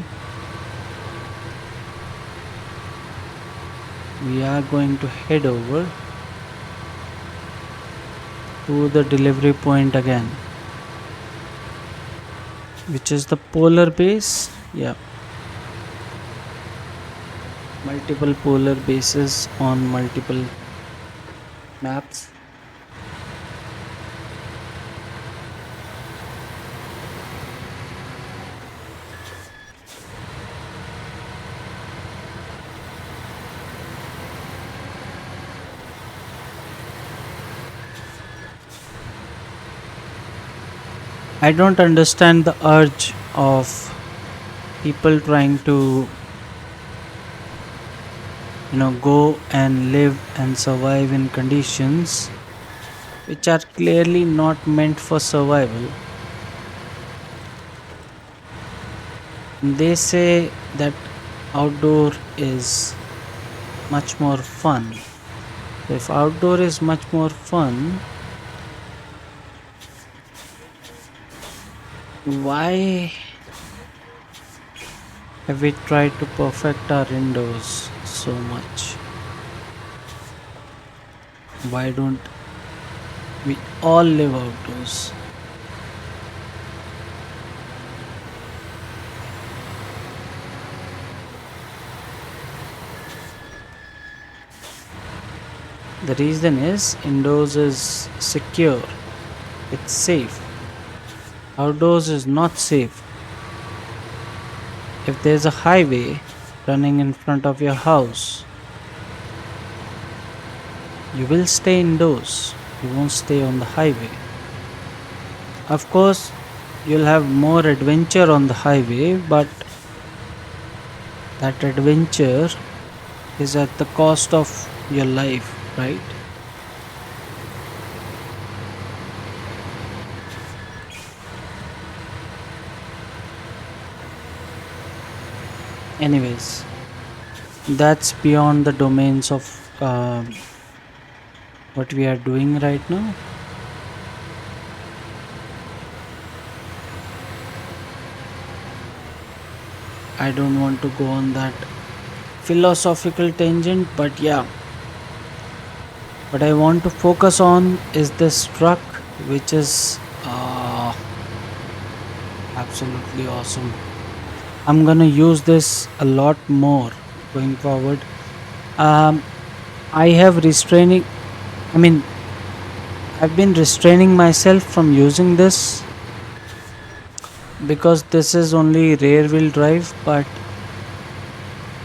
we are going to head over to the delivery point again, which is the polar base. Yeah, multiple polar bases on multiple maps. I don't understand the urge of people trying to, go and live and survive in conditions which are clearly not meant for survival. They say that outdoor is much more fun. So if outdoor is much more fun, why have we tried to perfect our indoors so much? Why don't we all live outdoors? The reason is indoors is secure, it's safe. Outdoors is not safe. If there's a highway running in front of your house, you will stay indoors. You won't stay on the highway. Of course, you'll have more adventure on the highway, but that adventure is at the cost of your life, right? Anyways, that's beyond the domains of what we are doing right now. I don't want to go on that philosophical tangent, but yeah, what I want to focus on is this truck, which is absolutely awesome. I'm gonna use this a lot more going forward. Um, I have restraining, I mean, I've been restraining myself from using this because this is only rear wheel drive, but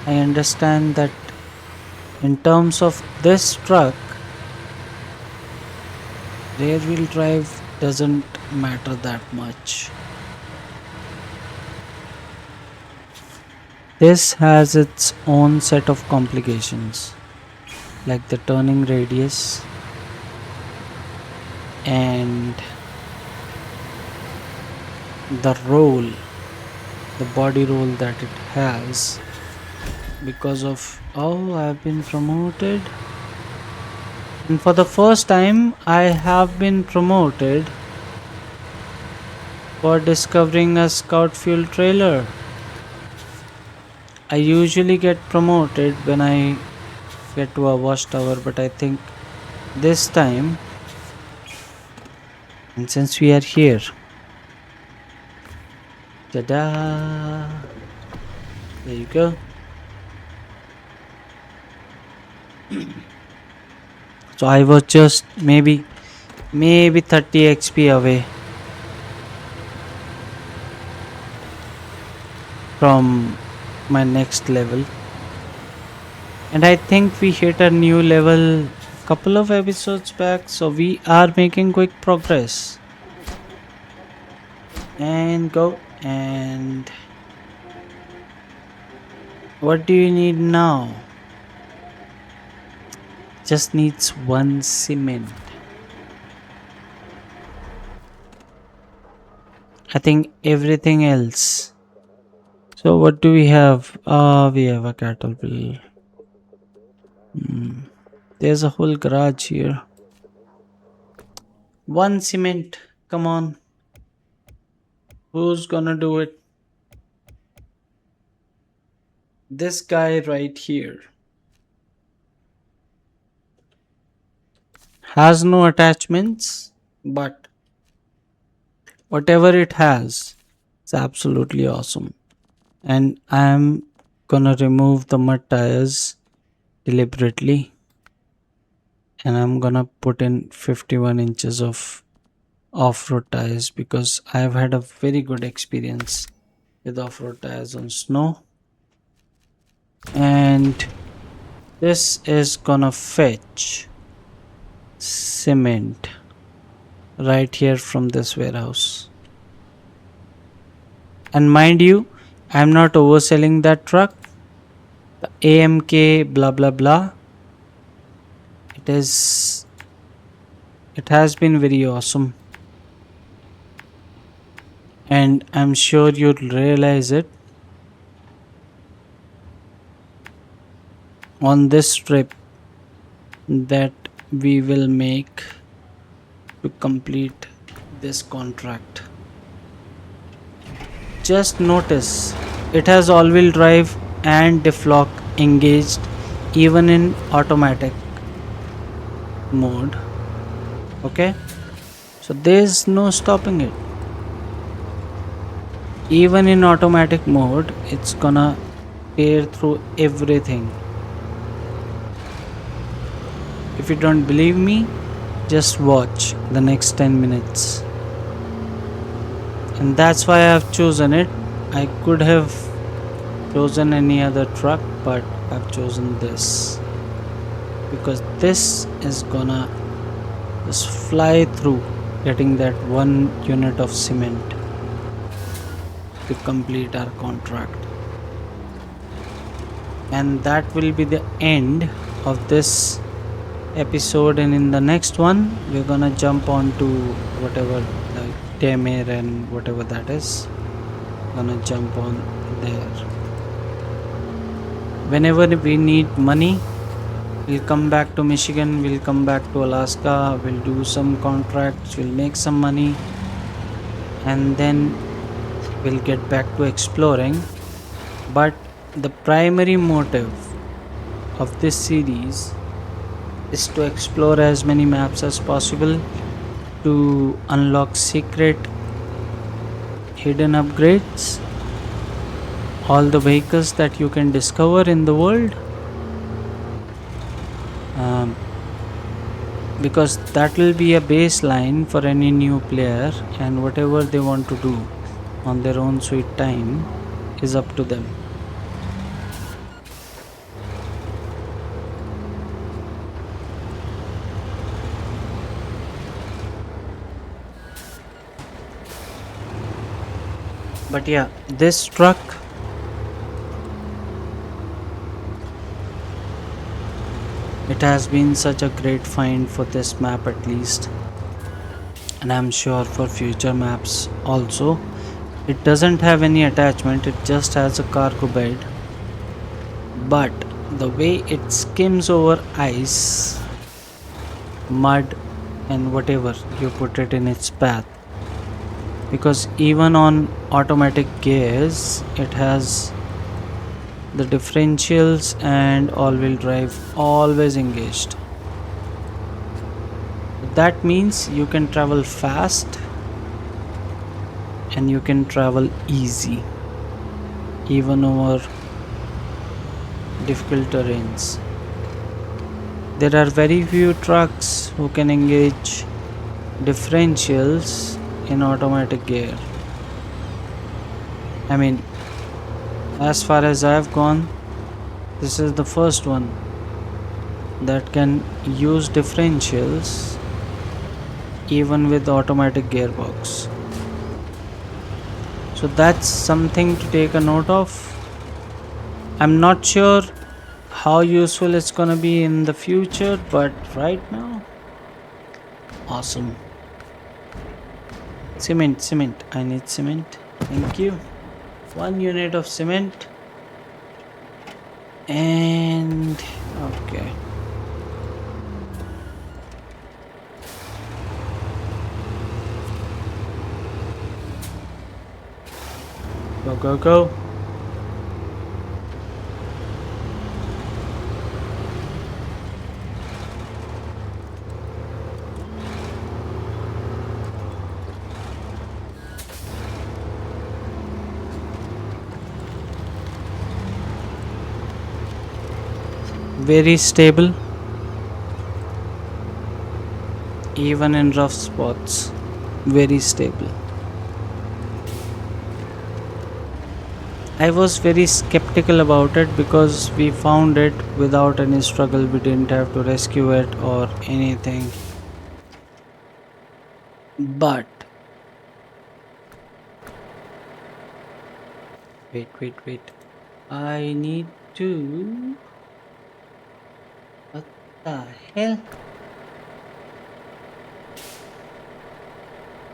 I understand that in terms of this truck, rear wheel drive doesn't matter that much. This has its own set of complications, like the turning radius and the roll, the body roll that it has. Because of, oh, I've been promoted, and for the first time, I have been promoted for discovering a scout fuel trailer. I usually get promoted when I get to a watchtower, but I think this time, and since we are here, ta-da! There you go. So I was just maybe 30 XP away from my next level, and I think we hit a new level couple of episodes back, so we are making quick progress. And go, and What do you need now? Just needs one cement. I think everything else. So what do we have? We have a cattle wheel. Hmm. There's a whole garage here. One cement. Come on. Who's gonna do it? This guy right here has no attachments, but whatever it has, it's absolutely awesome. And I'm gonna remove the mud tires deliberately, and I'm gonna put in 51 inches of off-road tires because I've had a very good experience with off-road tires on snow. And this is gonna fetch cement right here from this warehouse. And mind you, I'm not overselling that truck. The AMK blah blah blah. It is it has been very awesome. And I'm sure you'll realize it on this trip that we will make to complete this contract. Just notice it has all-wheel drive and diff lock engaged even in automatic mode. Okay, so there's no stopping it. Even in automatic mode, it's gonna tear through everything. If you don't believe me, just watch the next 10 minutes. And that's why I've chosen it. I could have chosen any other truck, but I've chosen this because this is gonna just fly through getting that one unit of cement to complete our contract. And that will be the end of this episode, and in the next one we're gonna jump on to whatever, like Temir and whatever that is, gonna jump on there. Whenever we need money, we'll come back to Michigan, we'll come back to Alaska, we'll do some contracts, we'll make some money, and then we'll get back to exploring. But the primary motive of this series is to explore as many maps as possible, to unlock secret hidden upgrades, all the vehicles that you can discover in the world, because that will be a baseline for any new player, and whatever they want to do on their own sweet time is up to them. But yeah, this truck, it has been such a great find for this map at least, and I'm sure for future maps also. It doesn't have any attachment, it just has a cargo bed, but the way it skims over ice, mud, and whatever you put it in its path, because even on automatic gears it has the differentials and all-wheel drive always engaged. That means you can travel fast and you can travel easy even over difficult terrains. There are very few trucks who can engage differentials in automatic gear. I mean, as far as I've gone, this is the first one that can use differentials even with automatic gearbox. So that's something to take a note of. I'm not sure how useful it's gonna be in the future, but right now, awesome. Cement, cement. I need cement. Thank you. 1 unit of cement. And okay. Go, go, go. Very stable, even in rough spots. Very stable. I was very skeptical about it because we found it without any struggle. We didn't have to rescue it or anything. But wait, wait, wait. I need to. What the hell?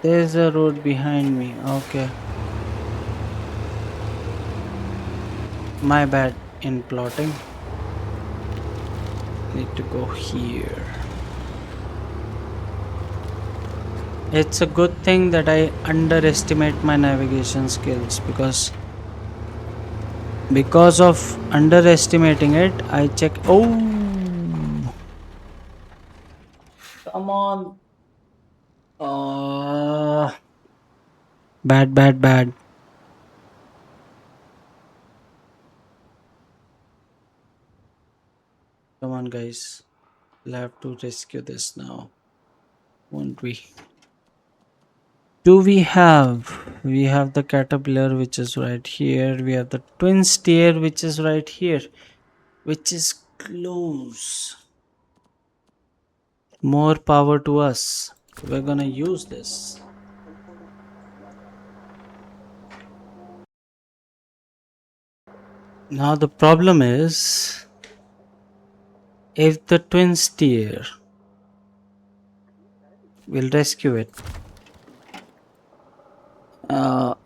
There's a road behind me. Okay. My bad in plotting. Need to go here. It's a good thing that I underestimate my navigation skills because of underestimating it, I check. Oh, come on. Bad, bad, bad. Come on, guys. We'll have to rescue this now, won't we? Do we have the caterpillar, which is right here. We have the twin steer, which is right here, which is close. More power to us. We're gonna use this. Now the problem is, if the twin steer, we'll rescue it.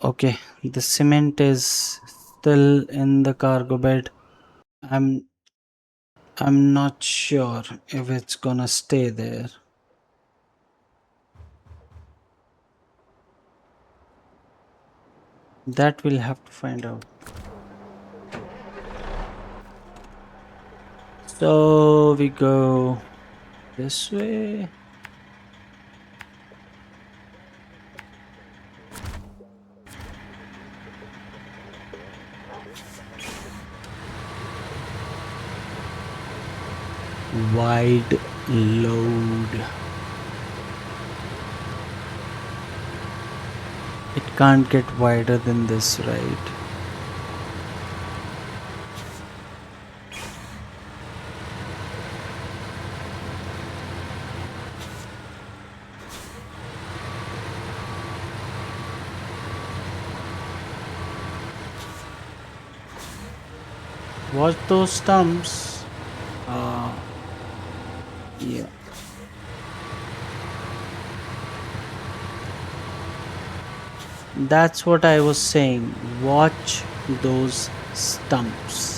Okay, the cement is still in the cargo bed. I'm I'm not sure if it's gonna stay there. That we'll have to find out. So we go this way. Wide load. It can't get wider than this, right? Watch those stumps. Yeah. That's what I was saying. Watch those stumps.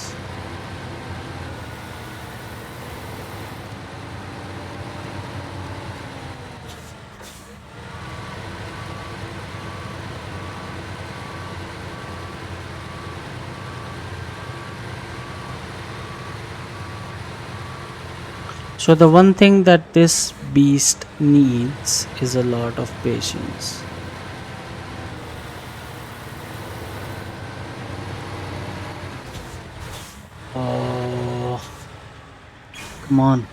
So the one thing that this beast needs is a lot of patience. Oh, come on.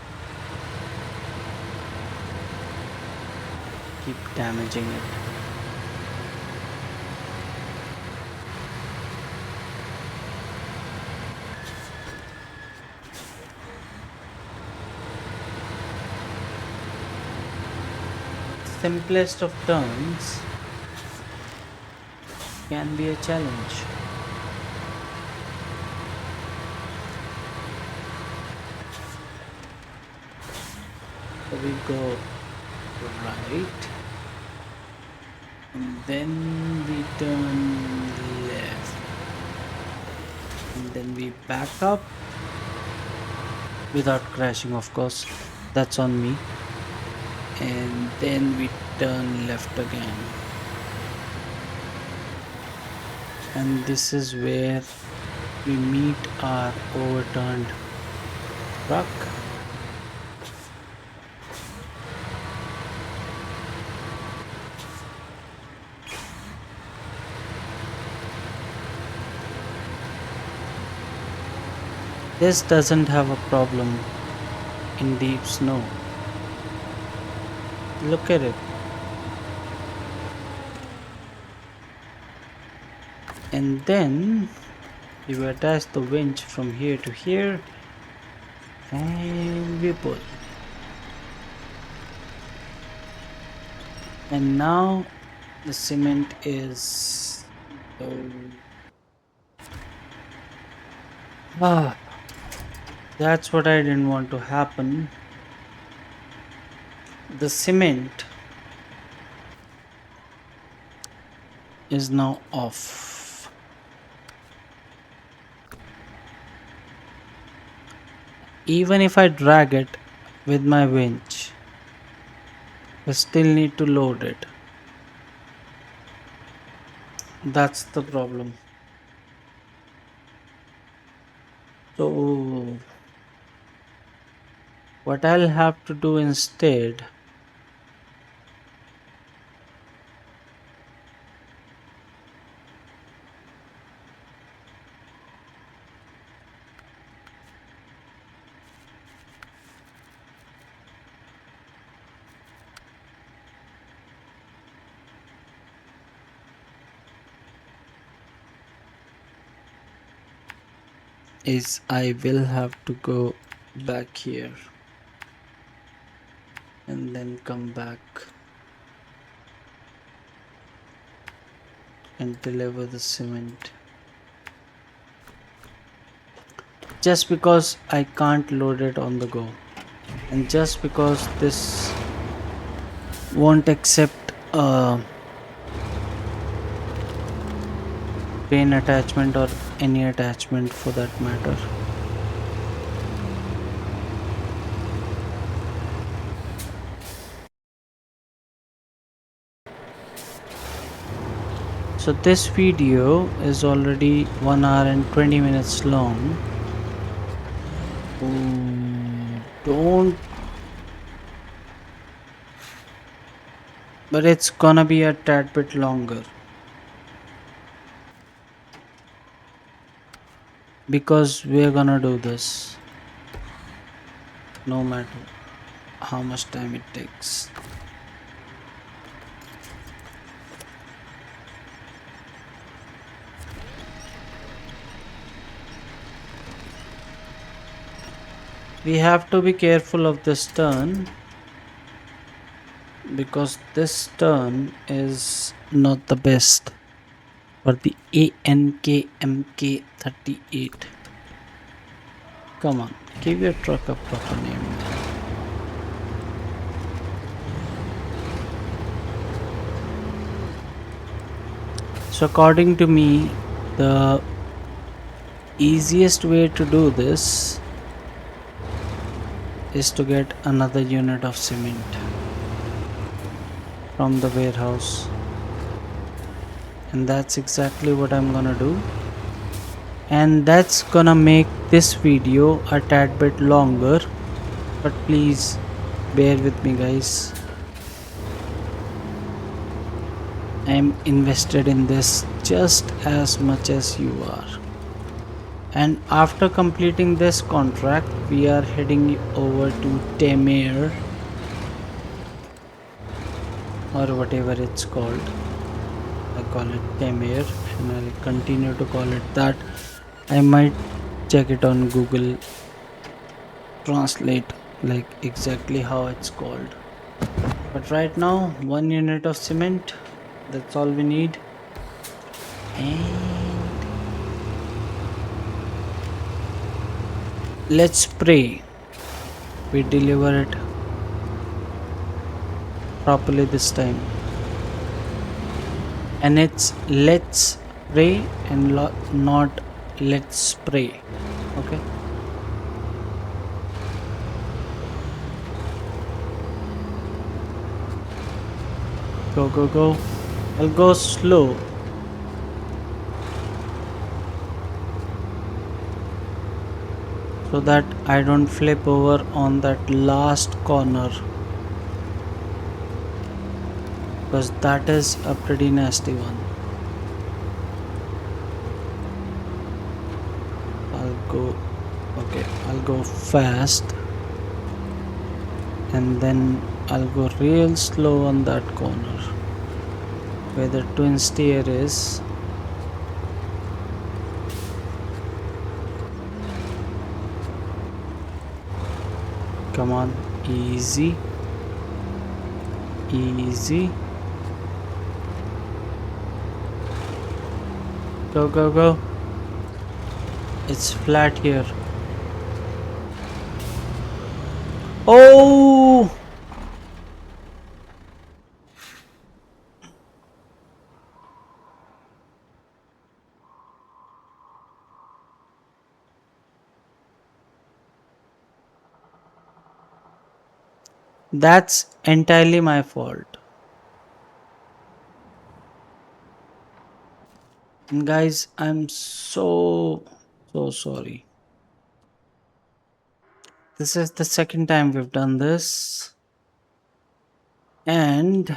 Keep damaging it. Simplest of turns can be a challenge. So we go right, and then we turn left, and then we back up without crashing, of course. That's on me. And then we turn left again. And this is where we meet our overturned truck. This doesn't have a problem in deep snow. Look at it. And then you attach the winch from here to here and we pull. And now the cement is ah, that's what I didn't want to happen. The cement is now off. Even if I drag it with my winch, I still need to load it. That's the problem. So what I'll have to do instead is I will have to go back here and then come back and deliver the cement. Just because I can't load it on the go, and just because this won't accept a crane attachment or any attachment for that matter. So this video is already 1 hour and 20 minutes long. Don't, but it's gonna be a tad bit longer because we're gonna do this no matter how much time it takes. We have to be careful of this turn because this turn is not the best for the ANKMK38. Come on, give your truck a proper name. So according to me, the easiest way to do this is to get another unit of cement from the warehouse, and that's exactly what I'm gonna do, and that's gonna make this video a tad bit longer, but please bear with me guys. I'm invested in this just as much as you are. And after completing this contract, we are heading over to Temir or whatever it's called. I call it Temir and I'll continue to call it that. I might check it on Google Translate like exactly how it's called. But right now, 1 unit of cement, that's all we need. And let's pray we deliver it properly this time. And it's let's pray and not let's spray. Okay. Go, go, go. I'll go slow so that I don't flip over on that last corner, because that is a pretty nasty one. I'll go, okay, I'll go fast and then I'll go real slow on that corner where the twin steer is. Come on, easy, easy. Go, go, go. It's flat here. Oh! That's entirely my fault. And guys, I'm so sorry. This is the second time we've done this. And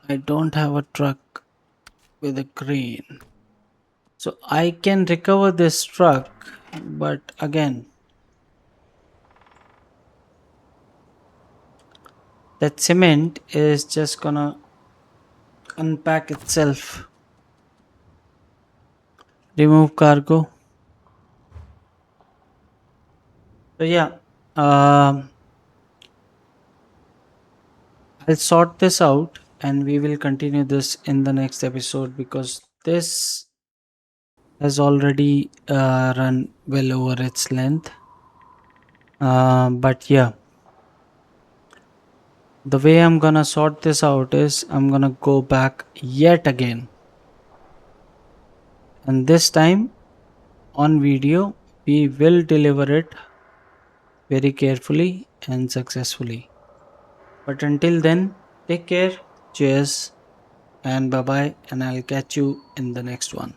I don't have a truck with a crane. So I can recover this truck, but again, that cement is just gonna unpack itself. Remove cargo. So yeah, um, I'll sort this out and we will continue this in the next episode, because this has already run well over its length. But yeah, the way I'm gonna sort this out is I'm gonna go back yet again, and this time on video we will deliver it very carefully and successfully. But until then, take care, cheers, and bye bye, and I'll catch you in the next one.